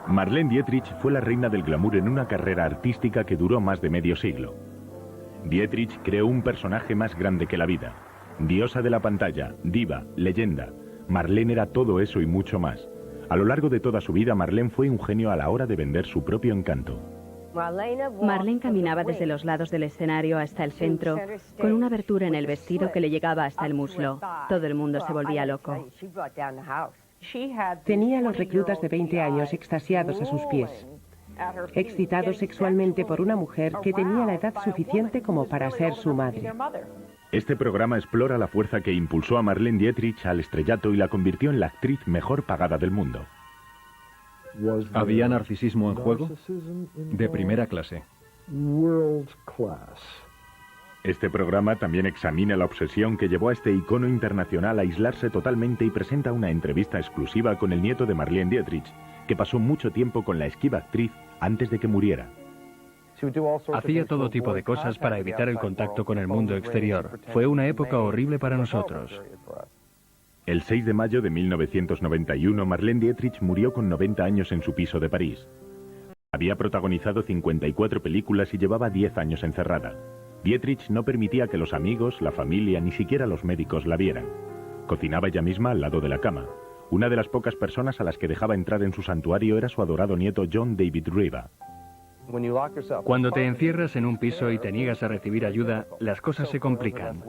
Marlene Dietrich fue la reina del glamour en una carrera artística que duró más de medio siglo. Dietrich creó un personaje más grande que la vida. Diosa de la pantalla, diva, leyenda. Marlene era todo eso y mucho más. A lo largo de toda su vida, Marlene fue un genio a la hora de vender su propio encanto. Marlene caminaba desde los lados del escenario hasta el centro, con una abertura en el vestido que le llegaba hasta el muslo. Todo el mundo se volvía loco. Tenía a los reclutas de 20 años extasiados a sus pies, excitados sexualmente por una mujer que tenía la edad suficiente como para ser su madre. Este programa explora la fuerza que impulsó a Marlene Dietrich al estrellato y la convirtió en la actriz mejor pagada del mundo. ¿Había narcisismo en juego? De primera clase. Este programa también examina la obsesión que llevó a este icono internacional a aislarse totalmente y presenta una entrevista exclusiva con el nieto de Marlene Dietrich, que pasó mucho tiempo con la esquiva actriz antes de que muriera. Hacía todo tipo de cosas para evitar el contacto con el mundo exterior. Fue una época horrible para nosotros. El 6 de mayo de 1991, Marlene Dietrich murió con 90 años en su piso de París. Había protagonizado 54 películas y llevaba 10 años encerrada. Dietrich no permitía que los amigos, la familia, ni siquiera los médicos la vieran. Cocinaba ella misma al lado de la cama. Una de las pocas personas a las que dejaba entrar en su santuario era su adorado nieto John David Riva. Cuando te encierras en un piso y te niegas a recibir ayuda, las cosas se complican.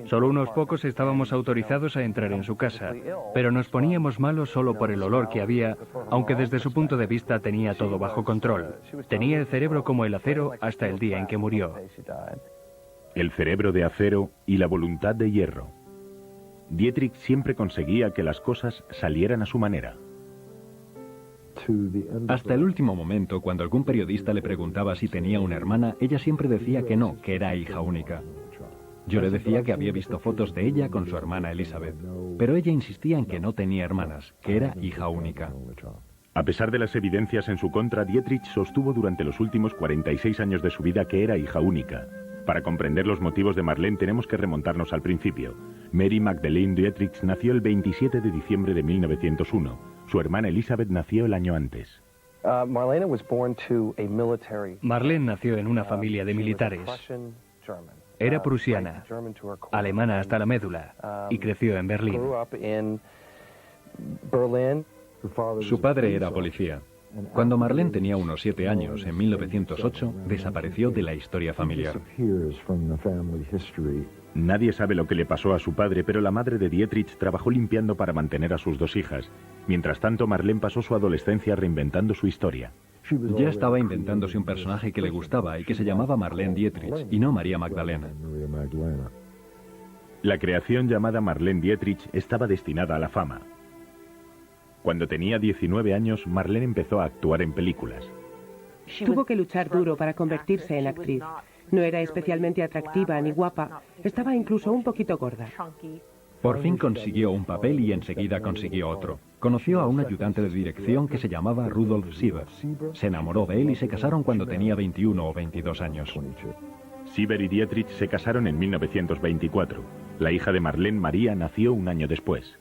Solo unos pocos estábamos autorizados a entrar en su casa, pero nos poníamos malos solo por el olor que había, aunque desde su punto de vista tenía todo bajo control. Tenía el cerebro como el acero hasta el día en que murió. El cerebro de acero y la voluntad de hierro. Dietrich siempre conseguía que las cosas salieran a su manera. Hasta el último momento, cuando algún periodista le preguntaba si tenía una hermana, ella siempre decía que no, que era hija única. Yo le decía que había visto fotos de ella con su hermana Elizabeth, pero ella insistía en que no tenía hermanas, que era hija única. A pesar de las evidencias en su contra, Dietrich sostuvo durante los últimos 46 años de su vida que era hija única. Para comprender los motivos de Marlene tenemos que remontarnos al principio. Mary Magdalene Dietrich nació el 27 de diciembre de 1901. Su hermana Elizabeth nació el año antes. Marlene nació en una familia de militares. Era prusiana, alemana hasta la médula, y creció en Berlín. Su padre era policía. Cuando Marlene tenía unos 7 años, en 1908, desapareció de la historia familiar. Nadie sabe lo que le pasó a su padre, pero la madre de Dietrich trabajó limpiando para mantener a sus 2 hijas. Mientras tanto, Marlene pasó su adolescencia reinventando su historia. Ya estaba inventándose un personaje que le gustaba y que se llamaba Marlene Dietrich, y no María Magdalena. La creación llamada Marlene Dietrich estaba destinada a la fama. Cuando tenía 19 años, Marlene empezó a actuar en películas. Tuvo que luchar duro para convertirse en actriz. No era especialmente atractiva ni guapa, estaba incluso un poquito gorda. Por fin consiguió un papel y enseguida consiguió otro. Conoció a un ayudante de dirección que se llamaba Rudolf Sieber. Se enamoró de él y se casaron cuando tenía 21 o 22 años. Sieber y Dietrich se casaron en 1924. La hija de Marlene, María, nació un año después.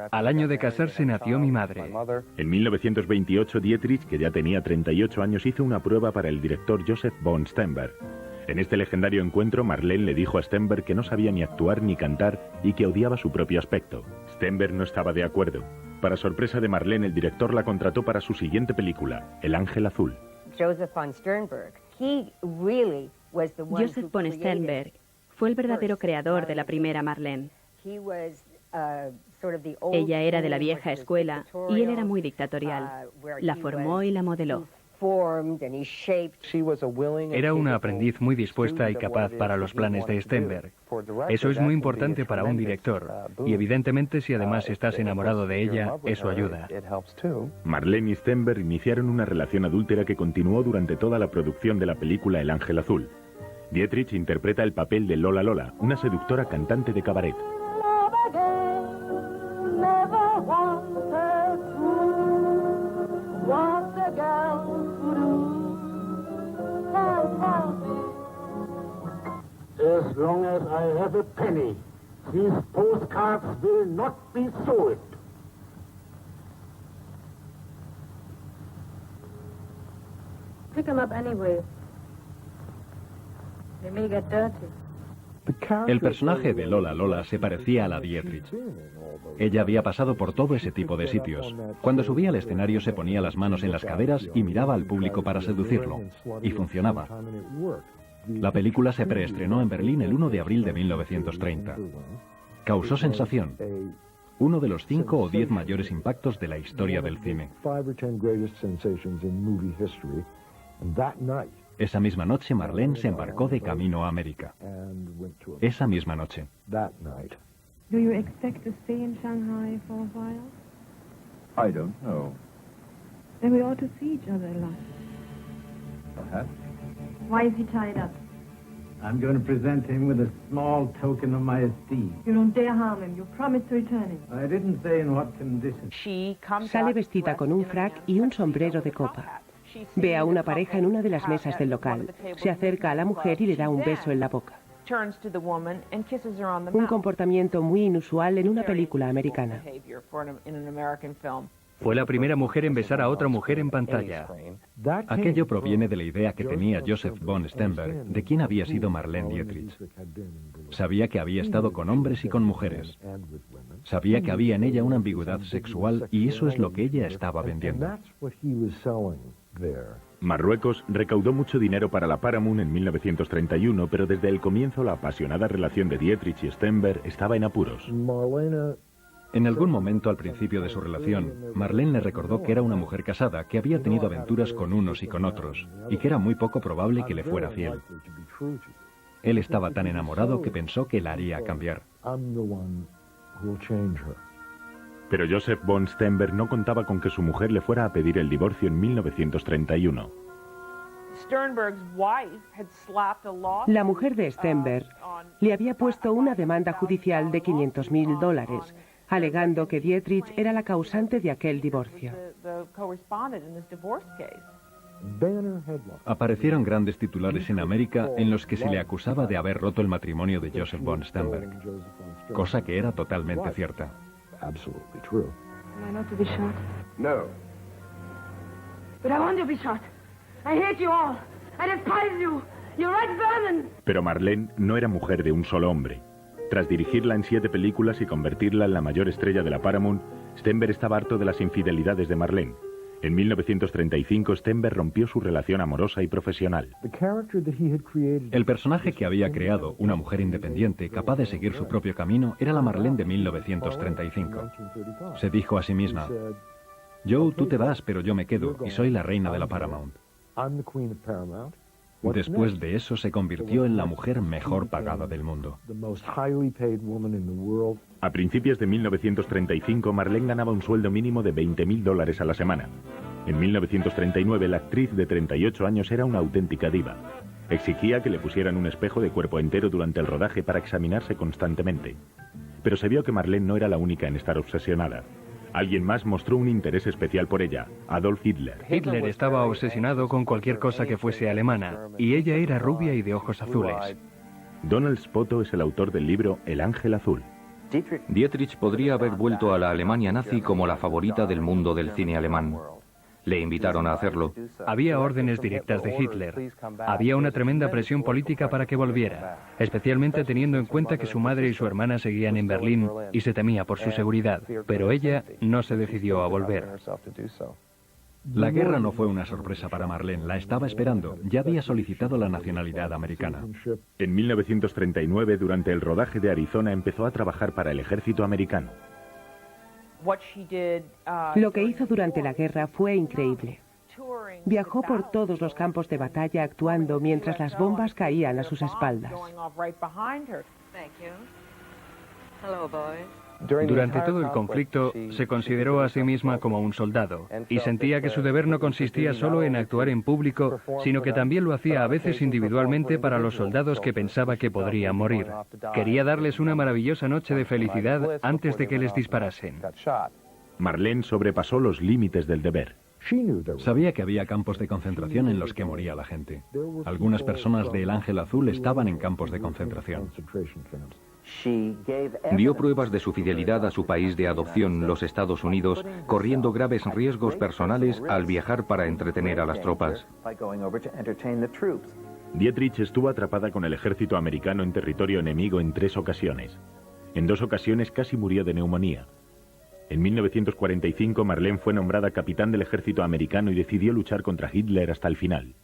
Al año de casarse nació mi madre. En 1928, Dietrich, que ya tenía 38 años, hizo una prueba para el director Joseph von Sternberg. En este legendario encuentro, Marlene le dijo a Sternberg que no sabía ni actuar ni cantar y que odiaba su propio aspecto. Sternberg no estaba de acuerdo. Para sorpresa de Marlene, el director la contrató para su siguiente película, El Ángel Azul. Joseph von Sternberg fue el verdadero creador de la primera Marlene. Ella era de la vieja escuela y él era muy dictatorial. La formó y la modeló. Era una aprendiz muy dispuesta y capaz para los planes de Sternberg. Eso es muy importante para un director, y evidentemente si además estás enamorado de ella, eso ayuda. Marlene y Sternberg iniciaron una relación adúltera que continuó durante toda la producción de la película El Ángel Azul. Dietrich interpreta el papel de Lola Lola, una seductora cantante de cabaret. As long as I have a penny, these postcards will not be sold. pick them up anyway. They may get dirty. El personaje de Lola Lola se parecía a la Dietrich. Ella había pasado por todo ese tipo de sitios. Cuando subía al escenario se ponía las manos en las caderas y miraba al público para seducirlo. Y funcionaba. La película se preestrenó en Berlín el 1 de abril de 1930. Causó sensación. Uno de los 5 o 10 mayores impactos de la historia del cine. Esa misma noche Marlene se embarcó de camino a América. Esa misma noche. Do you expect to stay in Shanghai for a while? I don't know. Then we ought to see each other a lot. Perhaps. Why is he tied up? I'm going to present him with a small token of my esteem. You don't dare harm him. You promised to return him. I didn't say in what conditions. Sale vestida con un frac y un sombrero de copa. Ve a una pareja en una de las mesas del local. Se acerca a la mujer y le da un beso en la boca. Un comportamiento muy inusual en una película americana. Fue la primera mujer en besar a otra mujer en pantalla. Aquello proviene de la idea que tenía Joseph von Sternberg de quién había sido Marlene Dietrich. Sabía que había estado con hombres y con mujeres. Sabía que había en ella una ambigüedad sexual y eso es lo que ella estaba vendiendo. Marruecos recaudó mucho dinero para la Paramount en 1931, pero desde el comienzo la apasionada relación de Dietrich y Sternberg estaba en apuros. En algún momento al principio de su relación, Marlene le recordó que era una mujer casada, que había tenido aventuras con unos y con otros, y que era muy poco probable que le fuera fiel. Él estaba tan enamorado que pensó que la haría cambiar. Pero Joseph von Sternberg no contaba con que su mujer le fuera a pedir el divorcio en 1931. La mujer de Sternberg le había puesto una demanda judicial de $500.000, alegando que Dietrich era la causante de aquel divorcio. Aparecieron grandes titulares en América en los que se le acusaba de haber roto el matrimonio de Joseph von Sternberg, cosa que era totalmente cierta. Am I not to be shot? No. But I want to be shot. I hate you all. I despise you. You're right, vermin. Pero Marlene no era mujer de un solo hombre. Tras dirigirla en 7 películas y convertirla en la mayor estrella de la Paramount, Sternberg estaba harto de las infidelidades de Marlene. En 1935, Sternberg rompió su relación amorosa y profesional. El personaje que había creado, una mujer independiente, capaz de seguir su propio camino, era la Marlene de 1935. Se dijo a sí misma, Joe, tú te vas, pero yo me quedo, y soy la reina de la Paramount. Después de eso se convirtió en la mujer mejor pagada del mundo. A principios de 1935, Marlene ganaba un sueldo mínimo de $20.000 a la semana. En 1939, la actriz de 38 años era una auténtica diva. Exigía que le pusieran un espejo de cuerpo entero durante el rodaje para examinarse constantemente. Pero se vio que Marlene no era la única en estar obsesionada. Alguien más mostró un interés especial por ella, Adolf Hitler. Hitler estaba obsesionado con cualquier cosa que fuese alemana, y ella era rubia y de ojos azules. Donald Spoto es el autor del libro El Ángel Azul. Dietrich podría haber vuelto a la Alemania nazi como la favorita del mundo del cine alemán. Le invitaron a hacerlo. Había órdenes directas de Hitler. Había una tremenda presión política para que volviera, especialmente teniendo en cuenta que su madre y su hermana seguían en Berlín y se temía por su seguridad. Pero ella no se decidió a volver. La guerra no fue una sorpresa para Marlene, la estaba esperando. Ya había solicitado la nacionalidad americana. En 1939, durante el rodaje de Arizona, empezó a trabajar para el ejército americano. Lo que hizo durante la guerra fue increíble. Viajó por todos los campos de batalla actuando mientras las bombas caían a sus espaldas. Durante todo el conflicto, se consideró a sí misma como un soldado y sentía que su deber no consistía solo en actuar en público, sino que también lo hacía a veces individualmente para los soldados que pensaba que podrían morir. Quería darles una maravillosa noche de felicidad antes de que les disparasen. Marlene sobrepasó los límites del deber. Sabía que había campos de concentración en los que moría la gente. Algunas personas de El Ángel Azul estaban en campos de concentración. Dio pruebas de su fidelidad a su país de adopción, los Estados Unidos, corriendo graves riesgos personales al viajar para entretener a las tropas. Dietrich estuvo atrapada con el ejército americano en territorio enemigo en 3 ocasiones. En 2 ocasiones casi murió de neumonía. En 1945 Marlene fue nombrada capitán del ejército americano y decidió luchar contra Hitler hasta el final.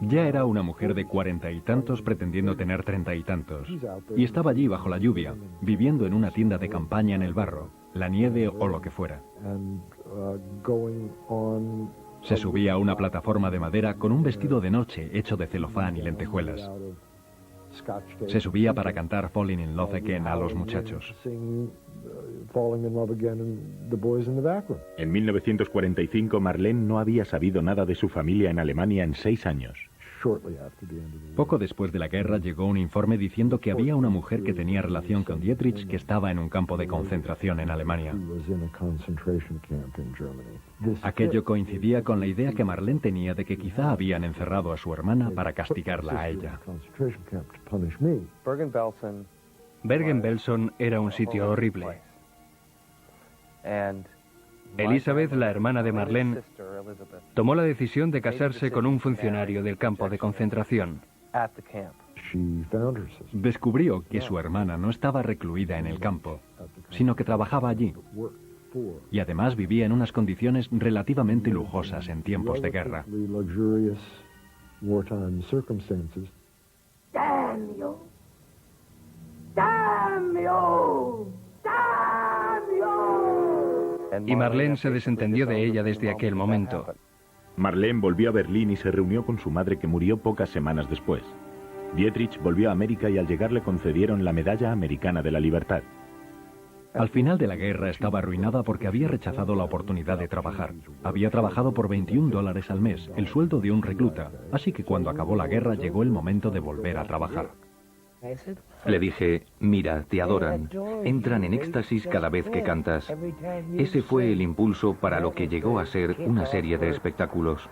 Ya era una mujer de 40 y tantos pretendiendo tener 30 y tantos. Y estaba allí bajo la lluvia, viviendo en una tienda de campaña en el barro, la nieve o lo que fuera. Se subía a una plataforma de madera con un vestido de noche hecho de celofán y lentejuelas. Se subía para cantar Falling in Love Again a los muchachos. En 1945 Marlene no había sabido nada de su familia en Alemania en 6 años. Poco después de la guerra llegó un informe diciendo que había una mujer que tenía relación con Dietrich que estaba en un campo de concentración en Alemania. Aquello coincidía con la idea que Marlene tenía de que quizá habían encerrado a su hermana para castigarla a ella. Bergen-Belsen era un sitio horrible. Elizabeth, la hermana de Marlene, tomó la decisión de casarse con un funcionario del campo de concentración. Descubrió que su hermana no estaba recluida en el campo, sino que trabajaba allí. Y además vivía en unas condiciones relativamente lujosas en tiempos de guerra. Damn you! Damn you! Damn you! Y Marlene se desentendió de ella desde aquel momento. Marlene volvió a Berlín y se reunió con su madre, que murió pocas semanas después. Dietrich volvió a América y al llegar le concedieron la Medalla Americana de la Libertad. Al final de la guerra estaba arruinada porque había rechazado la oportunidad de trabajar. Había trabajado por $21 al mes, el sueldo de un recluta, así que cuando acabó la guerra llegó el momento de volver a trabajar. Le dije, mira, te adoran, entran en éxtasis cada vez que cantas. Ese fue el impulso para lo que llegó a ser una serie de espectáculos.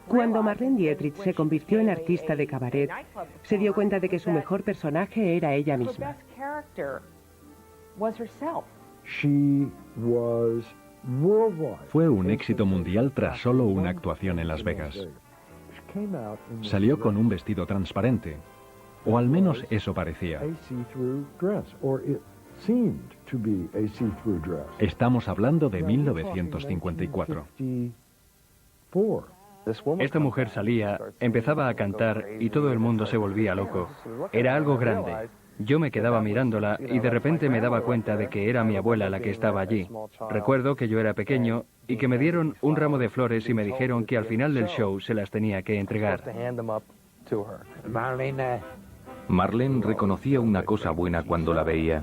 Cuando Marlene Dietrich se convirtió en artista de cabaret, se dio cuenta de que su mejor personaje era ella misma. Fue un éxito mundial tras solo una actuación en Las Vegas. Salió con un vestido transparente, o al menos eso parecía. Estamos hablando de 1954. Esta mujer salía, empezaba a cantar y todo el mundo se volvía loco. Era algo grande. Yo me quedaba mirándola y de repente me daba cuenta de que era mi abuela la que estaba allí. Recuerdo que yo era pequeño y que me dieron un ramo de flores y me dijeron que al final del show se las tenía que entregar. Marlene reconocía una cosa buena cuando la veía.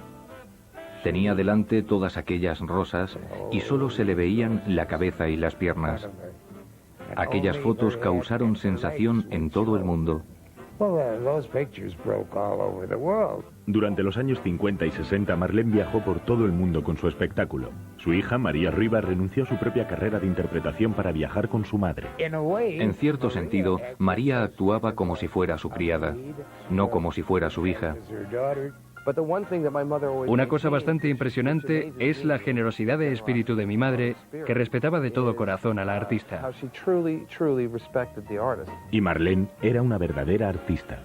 Tenía delante todas aquellas rosas y solo se le veían la cabeza y las piernas. Aquellas fotos causaron sensación en todo el mundo. Durante los años 50 y 60, Marlene viajó por todo el mundo con su espectáculo. Su hija, María Rivas, renunció a su propia carrera de interpretación para viajar con su madre. En cierto sentido, María actuaba como si fuera su criada, no como si fuera su hija. Una cosa bastante impresionante es la generosidad de espíritu de mi madre, que respetaba de todo corazón a la artista. Y Marlene era una verdadera artista.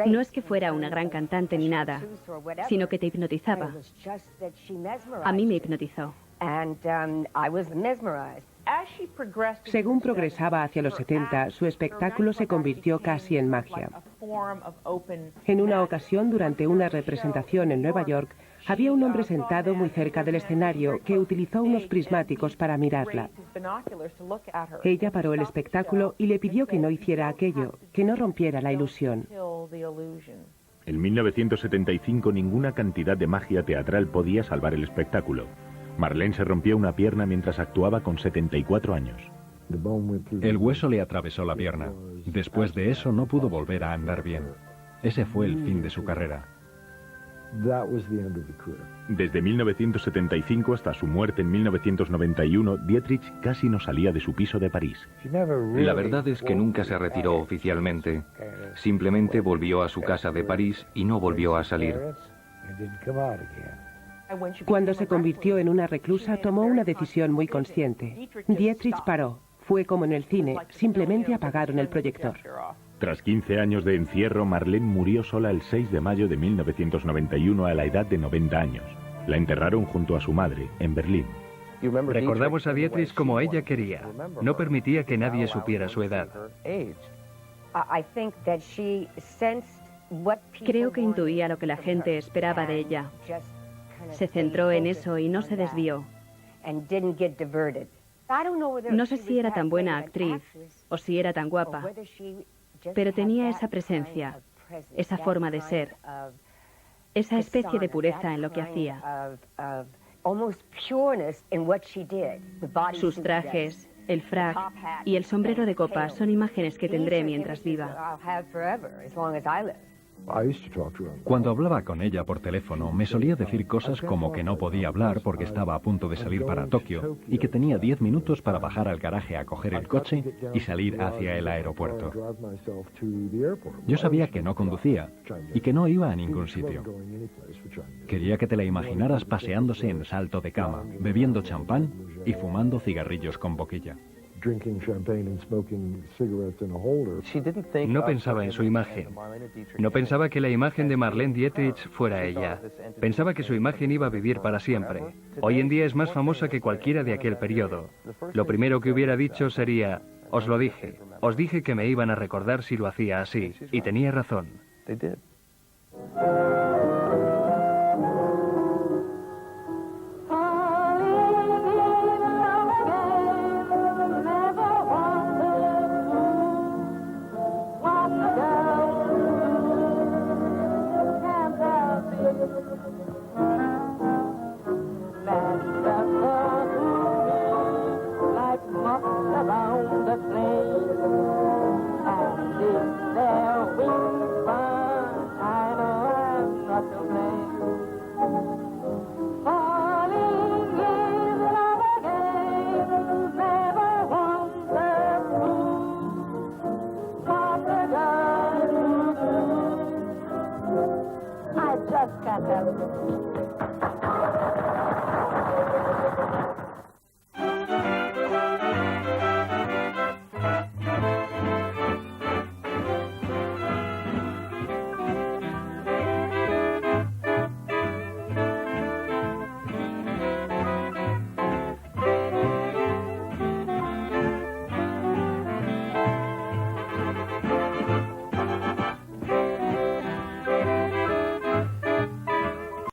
No es que fuera una gran cantante ni nada, sino que te hipnotizaba. A mí me hipnotizó. Según progresaba hacia los 70, su espectáculo se convirtió casi en magia. En una ocasión, durante una representación en Nueva York, había un hombre sentado muy cerca del escenario que utilizó unos prismáticos para mirarla. Ella paró el espectáculo y le pidió que no hiciera aquello, que no rompiera la ilusión. En 1975 ninguna cantidad de magia teatral podía salvar el espectáculo. Marlene se rompió una pierna mientras actuaba con 74 años. El hueso le atravesó la pierna. Después de eso no pudo volver a andar bien. Ese fue el fin de su carrera. Desde 1975 hasta su muerte en 1991, Dietrich casi no salía de su piso de París. La verdad es que nunca se retiró oficialmente. Simplemente volvió a su casa de París y no volvió a salir. Cuando se convirtió en una reclusa, tomó una decisión muy consciente. Dietrich paró. Fue como en el cine, simplemente apagaron el proyector. Tras 15 años de encierro, Marlene murió sola el 6 de mayo de 1991 a la edad de 90 años. La enterraron junto a su madre, en Berlín. Recordamos a Dietrich como ella quería. No permitía que nadie supiera su edad. Creo que intuía lo que la gente esperaba de ella. Se centró en eso y no se desvió. No sé si era tan buena actriz o si era tan guapa, pero tenía esa presencia, esa forma de ser, esa especie de pureza en lo que hacía. Sus trajes, el frac y el sombrero de copa son imágenes que tendré mientras viva. Cuando hablaba con ella por teléfono, me solía decir cosas como que no podía hablar porque estaba a punto de salir para Tokio y que tenía 10 minutos para bajar al garaje a coger el coche y salir hacia el aeropuerto. Yo sabía que no conducía y que no iba a ningún sitio. Quería que te la imaginaras paseándose en salto de cama, bebiendo champán y fumando cigarrillos con boquilla. No pensaba en su imagen. No pensaba que la imagen de Marlene Dietrich fuera ella. Pensaba que su imagen iba a vivir para siempre. Hoy en día es más famosa que cualquiera de aquel periodo. Lo primero que hubiera dicho sería, os lo dije. Os dije que me iban a recordar si lo hacía así. Y tenía razón.